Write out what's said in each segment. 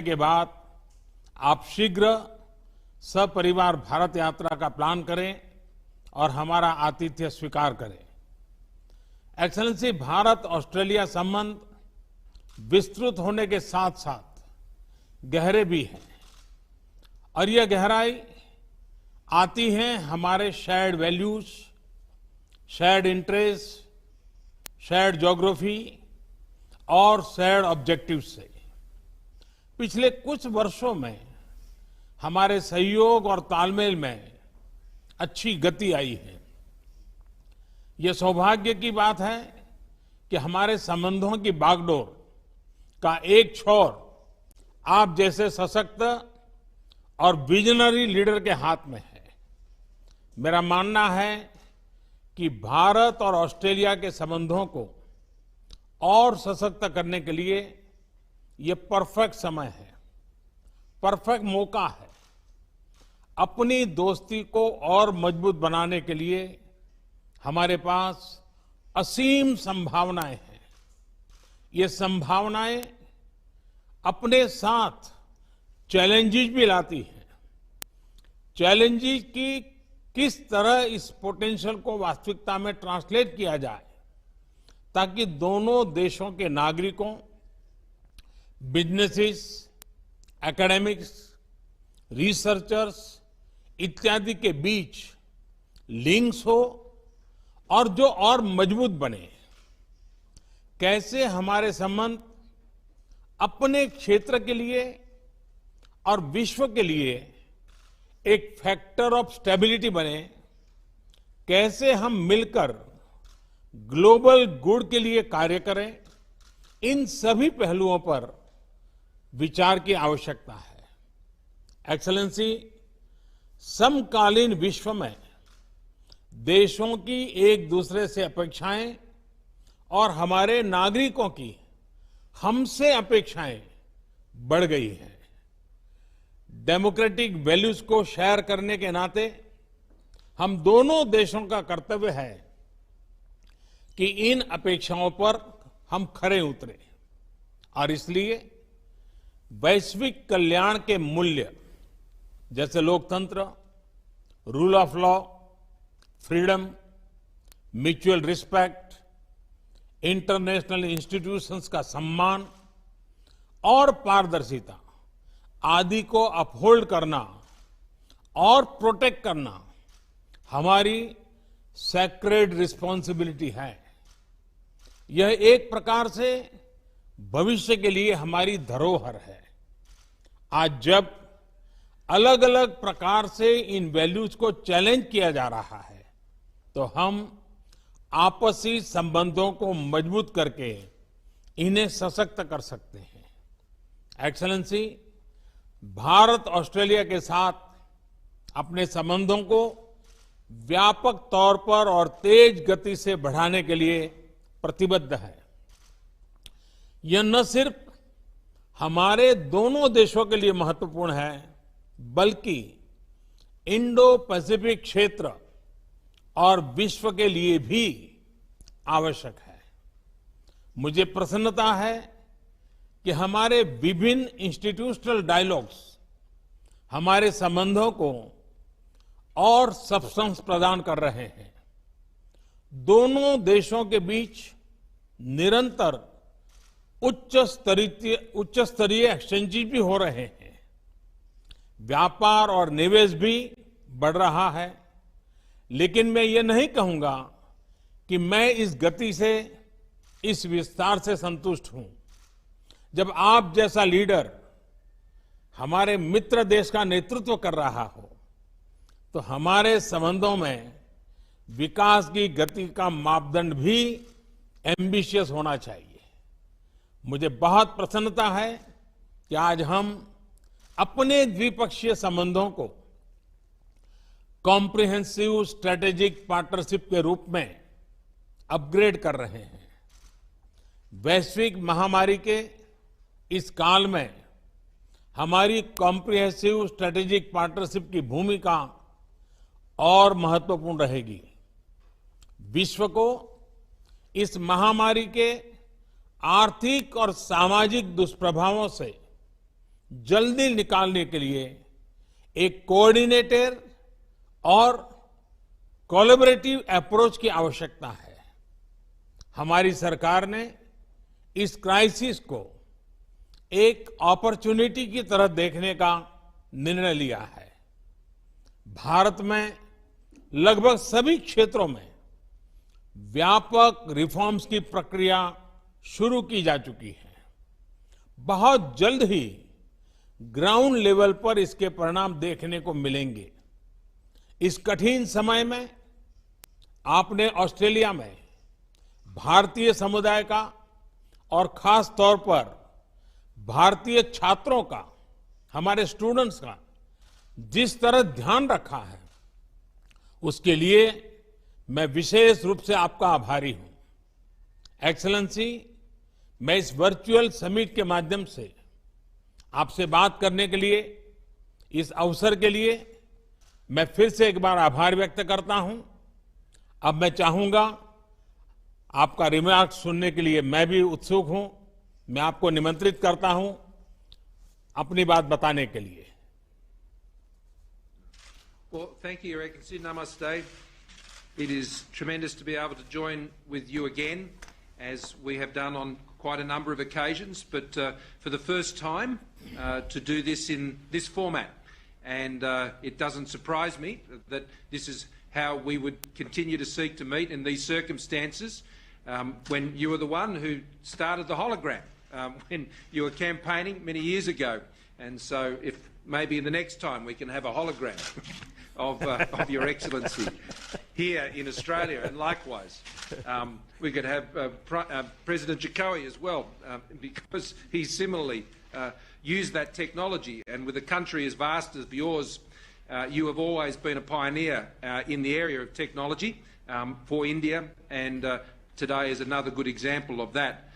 के बाद आप शीघ्र सपरिवार भारत यात्रा का प्लान करें और हमारा आतिथ्य स्वीकार करें। एक्सेलेंसी, भारत ऑस्ट्रेलिया संबंध विस्तृत होने के साथ साथ गहरे भी हैं और यह गहराई आती है हमारे shared values, shared interest, shared geography और शेयर्ड ऑब्जेक्टिव्स से। पिछले कुछ वर्षों में हमारे सहयोग और तालमेल में अच्छी गति आई है। ये सौभाग्य की बात है कि हमारे संबंधों की बागडोर का एक छोर आप जैसे सशक्त और विजनरी लीडर के हाथ में है। मेरा मानना है कि भारत और ऑस्ट्रेलिया के संबंधों को और सशक्त करने के लिए ये परफेक्ट समय है, परफेक्ट मौका है। अपनी दोस्ती को और मजबूत बनाने के लिए हमारे पास असीम संभावनाएं हैं। ये संभावनाएं अपने साथ चैलेंजेस भी लाती हैं। चैलेंजेस की किस तरह इस पोटेंशियल को वास्तविकता में ट्रांसलेट किया जाए ताकि दोनों देशों के नागरिकों, बिजनेसेस, एकेडमिक्स, रिसर्चर्स इत्यादि के बीच लिंक्स हो और जो और मजबूत बने। कैसे हमारे संबंध अपने क्षेत्र के लिए और विश्व के लिए एक फैक्टर ऑफ स्टेबिलिटी बने, कैसे हम मिलकर ग्लोबल गुड के लिए कार्य करें, इन सभी पहलुओं पर विचार की आवश्यकता है। एक्सेलेंसी, समकालीन विश्व में देशों की एक दूसरे से अपेक्षाएं और हमारे नागरिकों की हमसे अपेक्षाएं बढ़ गई हैं। डेमोक्रेटिक वैल्यूज को शेयर करने के नाते हम दोनों देशों का कर्तव्य है कि इन अपेक्षाओं पर हम खरे उतरे और इसलिए वैश्विक कल्याण के मूल्य जैसे लोकतंत्र, rule of law, freedom, mutual respect, international institutions का सम्मान और पारदर्शिता आदि को अपहोल्ड करना और प्रोटेक्ट करना हमारी सैक्रेड रिस्पॉन्सिबिलिटी है। यह एक प्रकार से भविष्य के लिए हमारी धरोहर है। आज जब अलग अलग प्रकार से इन वैल्यूज को चैलेंज किया जा रहा है तो हम आपसी संबंधों को मजबूत करके इन्हें सशक्त कर सकते हैं। एक्सेलेंसी, भारत ऑस्ट्रेलिया के साथ अपने संबंधों को व्यापक तौर पर और तेज गति से बढ़ाने के लिए प्रतिबद्ध है। यह न सिर्फ हमारे दोनों देशों के लिए महत्वपूर्ण है बल्कि इंडो पैसिफिक क्षेत्र और विश्व के लिए भी आवश्यक है। मुझे प्रसन्नता है कि हमारे विभिन्न इंस्टीट्यूशनल डायलॉग्स हमारे संबंधों को और सब्सटेंस प्रदान कर रहे हैं। दोनों देशों के बीच निरंतर उच्च स्तरीय एक्सचेंजेस भी हो रहे हैं। व्यापार और निवेश भी बढ़ रहा है। लेकिन मैं ये नहीं कहूंगा कि मैं इस गति से, इस विस्तार से संतुष्ट हूं। जब आप जैसा लीडर हमारे मित्र देश का नेतृत्व कर रहा हो तो हमारे संबंधों में विकास की गति का मापदंड भी एम्बिशियस होना चाहिए। मुझे बहुत प्रसन्नता है कि आज हम अपने द्विपक्षीय संबंधों को कॉम्प्रिहेंसिव स्ट्रेटेजिक पार्टनरशिप के रूप में अपग्रेड कर रहे हैं। वैश्विक महामारी के इस काल में हमारी कॉम्प्रिहेंसिव स्ट्रेटेजिक पार्टनरशिप की भूमिका और महत्वपूर्ण रहेगी। विश्व को इस महामारी के आर्थिक और सामाजिक दुष्प्रभावों से जल्दी निकालने के लिए एक कोऑर्डिनेटेड और कोलैबोरेटिव अप्रोच की आवश्यकता है। हमारी सरकार ने इस क्राइसिस को एक अपॉर्चुनिटी की तरह देखने का निर्णय लिया है। भारत में लगभग सभी क्षेत्रों में व्यापक रिफॉर्म्स की प्रक्रिया शुरू की जा चुकी है। बहुत जल्द ही ग्राउंड लेवल पर इसके परिणाम देखने को मिलेंगे। इस कठिन समय में आपने ऑस्ट्रेलिया में भारतीय समुदाय का और खास तौर पर भारतीय छात्रों का, हमारे स्टूडेंट्स का जिस तरह ध्यान रखा है, उसके लिए मैं विशेष रूप से आपका आभारी हूं। एक्सेलेंसी, मैं इस वर्चुअल समिट के माध्यम से आपसे बात करने के लिए, इस अवसर के लिए मैं फिर से एक बार आभार व्यक्त करता हूं। अब मैं चाहूंगा आपका रिमार्क सुनने के लिए मैं भी उत्सुक हूं। मैं आपको निमंत्रित करता हूं अपनी बात बताने के लिए। Well, thank you, Your Excellency. Namaste. It is tremendous to be able to join with you again, as we have done on quite a number of occasions, but for the first time to do this in this format. And it doesn't surprise me that this is how we would continue to seek to meet in these circumstances, when you were the one who started the hologram, when you were campaigning many years ago. And so if maybe the next time we can have a hologram of Your Excellency here in Australia, and likewise we could have President Jokowi as well, because he similarly used that technology. And with a country as vast as yours, you have always been a pioneer in the area of technology for India, and today is another good example of that.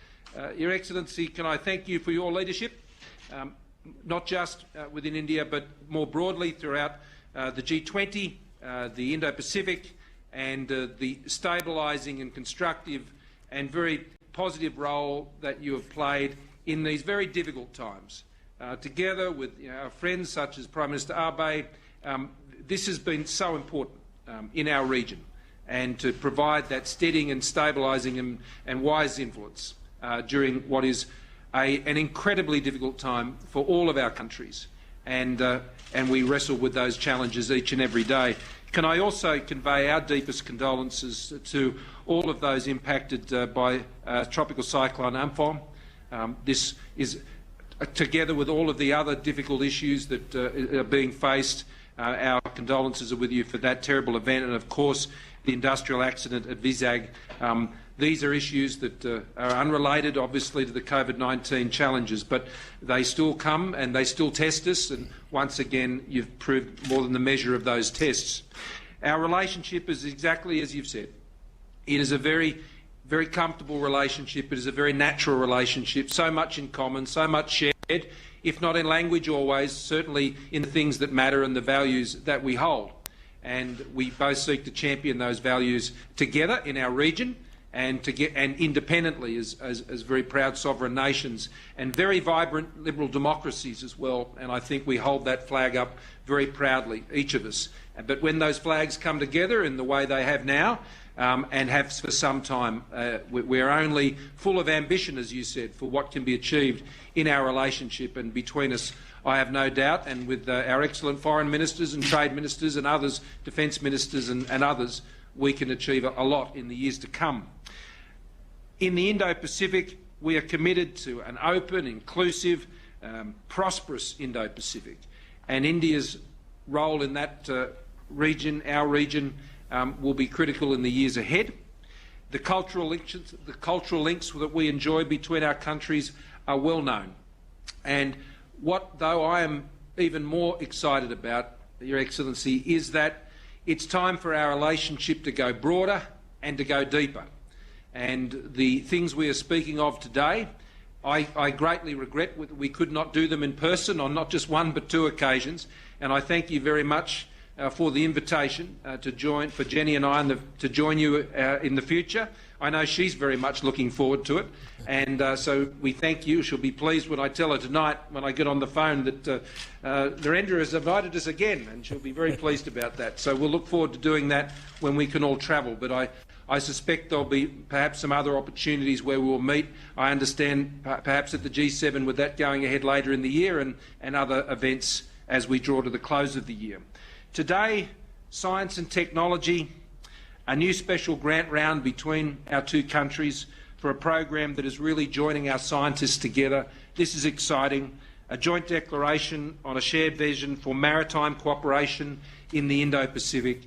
Your Excellency, can I thank you for your leadership, not just within India but more broadly throughout the G20, the Indo-Pacific, and the stabilising and constructive and very positive role that you have played in these very difficult times. Together with our friends such as Prime Minister Abe, this has been so important in our region, and to provide that steadying and stabilising and wise influence during what is an incredibly difficult time for all of our countries. And we wrestle with those challenges each and every day. Can I also convey our deepest condolences to all of those impacted by Tropical Cyclone Amphan? This is, together with all of the other difficult issues that are being faced, our condolences are with you for that terrible event, and of course the industrial accident at Vizag. These are issues that are unrelated, obviously, to the COVID-19 challenges, but they still come and they still test us, and once again you've proved more than the measure of those tests. Our relationship is exactly as you've said. It is a very, very comfortable relationship. It is a very natural relationship, so much in common, so much shared, if not in language always, certainly in the things that matter and the values that we hold. And we both seek to champion those values together in our region, and independently as very proud sovereign nations and very vibrant liberal democracies as well. And I think we hold that flag up very proudly, each of us. But when those flags come together in the way they have now, and have for some time, we're only full of ambition, as you said, for what can be achieved in our relationship. And between us, I have no doubt, and with our excellent foreign ministers and trade ministers and others, defence ministers and others, we can achieve a lot in the years to come. In the Indo-Pacific, we are committed to an open, inclusive, prosperous Indo-Pacific. And India's role in that region, our region, will be critical in the years ahead. The cultural links that we enjoy between our countries are well known. And what, though I am even more excited about, Your Excellency, is that it's time for our relationship to go broader and to go deeper. And the things we are speaking of today, I greatly regret we could not do them in person on not just one but two occasions. And I thank you very much for the invitation to join, for Jenny and I, to join you in the future I know she's very much looking forward to it, and so we thank you. She'll be pleased when I tell her tonight, when I get on the phone, that Narendra has invited us again, and she'll be very pleased about that. So we'll look forward to doing that when we can all travel. But I suspect there'll be perhaps some other opportunities where we will meet. I understand perhaps at the G7 with that going ahead later in the year, and other events as we draw to the close of the year. Today, science and technology, a new special grant round between our two countries for a program that is really joining our scientists together. This is exciting. A joint declaration on a shared vision for maritime cooperation in the Indo-Pacific.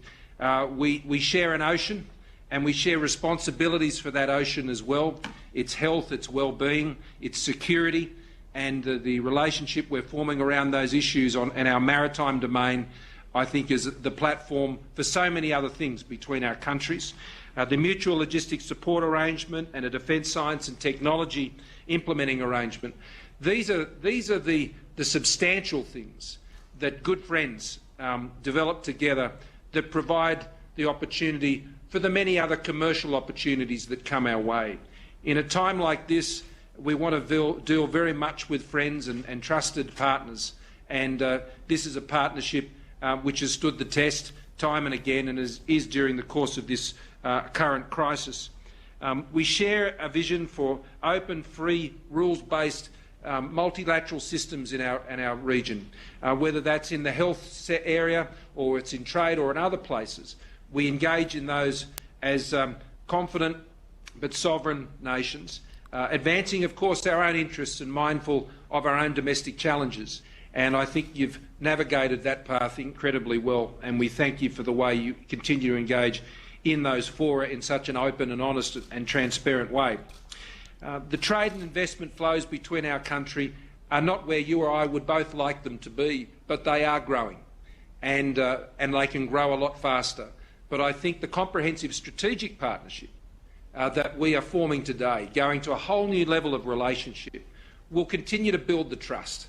We share an ocean, and we share responsibilities for that ocean as well. Its health, its well-being, its security, and the relationship we're forming around those issues in our maritime domain, I think, is the platform for so many other things between our countries. The mutual logistics support arrangement and a defence science and technology implementing arrangement. These are the substantial things that good friends develop together that provide the opportunity for the many other commercial opportunities that come our way. In a time like this, we want to deal very much with friends and trusted partners, and this is a partnership which has stood the test time and again, and is during the course of this current crisis. We share a vision for open, free, rules-based multilateral systems in our region, whether that's in the health area or it's in trade or in other places. We engage in those as confident but sovereign nations, advancing, of course, our own interests and mindful of our own domestic challenges. And I think you've navigated that path incredibly well, and we thank you for the way you continue to engage in those fora in such an open and honest and transparent way. The trade and investment flows between our country are not where you or I would both like them to be, but they are growing, and they can grow a lot faster. But I think the comprehensive strategic partnership that we are forming today, going to a whole new level of relationship, will continue to build the trust,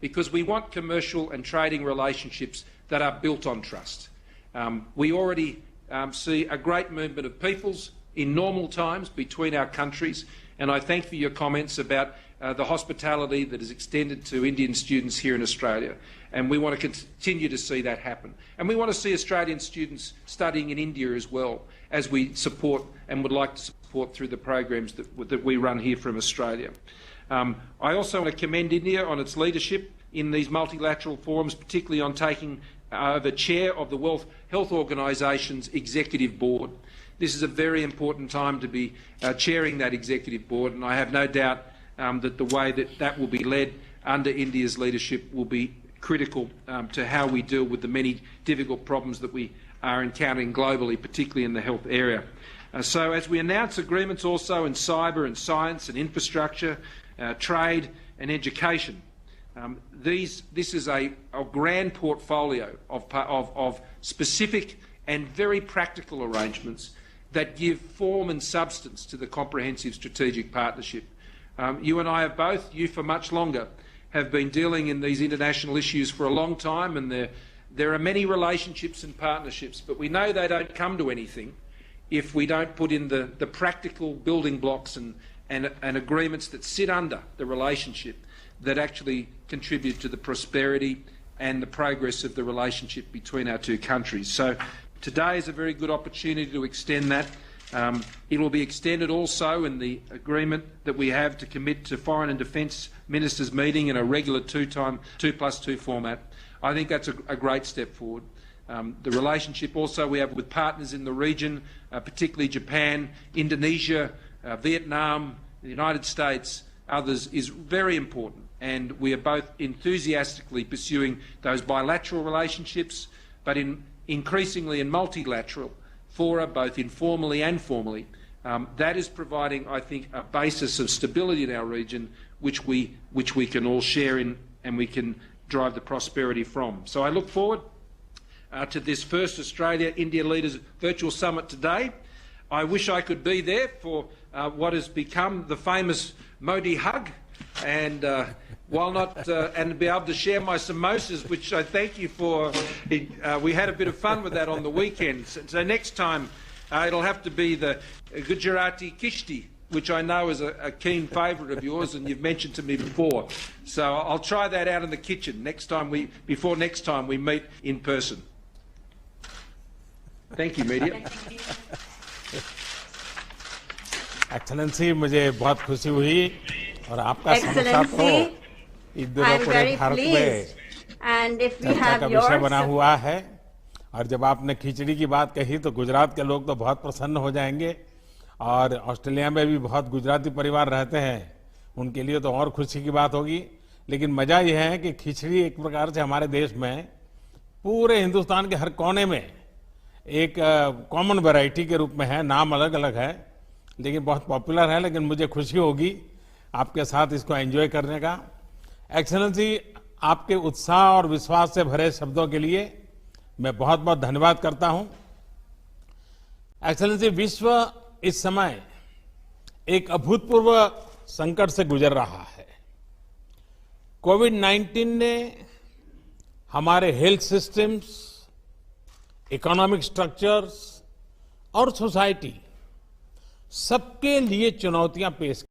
because we want commercial and trading relationships that are built on trust. We already see a great movement of peoples in normal times between our countries, and I thank for your comments about the hospitality that is extended to Indian students here in Australia, and we want to continue to see that happen. And we want to see Australian students studying in India as well, as we support and would like to support through the programs that we run here from Australia. I also want to commend India on its leadership in these multilateral forums, particularly on taking over chair of the World Health Organisation's executive board. This is a very important time to be chairing that executive board, and I have no doubt that the way that will be led under India's leadership will be critical to how we deal with the many difficult problems that we are encountering globally, particularly in the health area. So as we announce agreements also in cyber and science and infrastructure, trade and education, this is a grand portfolio of specific and very practical arrangements that give form and substance to the comprehensive strategic partnership. You and I have both, you for much longer, have been dealing in these international issues for a long time, and there are many relationships and partnerships, but we know they don't come to anything if we don't put in the practical building blocks and agreements that sit under the relationship that actually contribute to the prosperity and the progress of the relationship between our two countries. So today is a very good opportunity to extend that. It will be extended also in the agreement that we have to commit to Foreign and Defence Ministers meeting in a regular 2+2 format. I think that's a great step forward. The relationship also we have with partners in the region, particularly Japan, Indonesia, Vietnam, the United States, others, is very important, and we are both enthusiastically pursuing those bilateral relationships, but increasingly in multilateral fora, both informally and formally. That is providing, I think, a basis of stability in our region which we can all share in, and we can drive the prosperity from. So I look forward to this first Australia-India Leaders Virtual Summit today. I wish I could be there for what has become the famous Modi hug, and while not and be able to share my samosas, which I thank you for. We had a bit of fun with that on the weekend. So next time It'll have to be the Gujarati kishti, which I know is a keen favourite of yours and you've mentioned to me before. So I'll try that out in the kitchen before next time we meet in person. Thank you, media. Excellency, मुझे बहुत खुशी हुई और आपका समोसा तो इधर पूरे भारत में चर्चा का विषय बना हुआ है। और जब आपने खिचड़ी की बात कही तो गुजरात के लोग तो बहुत प्रसन्न हो जाएंगे और ऑस्ट्रेलिया में भी बहुत गुजराती परिवार रहते हैं, उनके लिए तो और खुशी की बात होगी। लेकिन मजा यह है कि खिचड़ी एक प्रकार से हमारे देश में पूरे हिंदुस्तान के हर कोने में एक कॉमन वैरायटी के रूप में है, नाम अलग अलग है लेकिन बहुत पॉपुलर है। लेकिन मुझे खुशी होगी आपके साथ इसको एंजॉय करने का। एक्सेलेंसी, आपके उत्साह और विश्वास से भरे शब्दों के लिए मैं बहुत बहुत धन्यवाद करता हूं। एक्सेलेंसी, विश्व इस समय एक अभूतपूर्व संकट से गुजर रहा है। कोविड-19 ने हमारे हेल्थ सिस्टम्स, इकोनॉमिक स्ट्रक्चर्स और सोसाइटी सबके लिए चुनौतियां पेश की।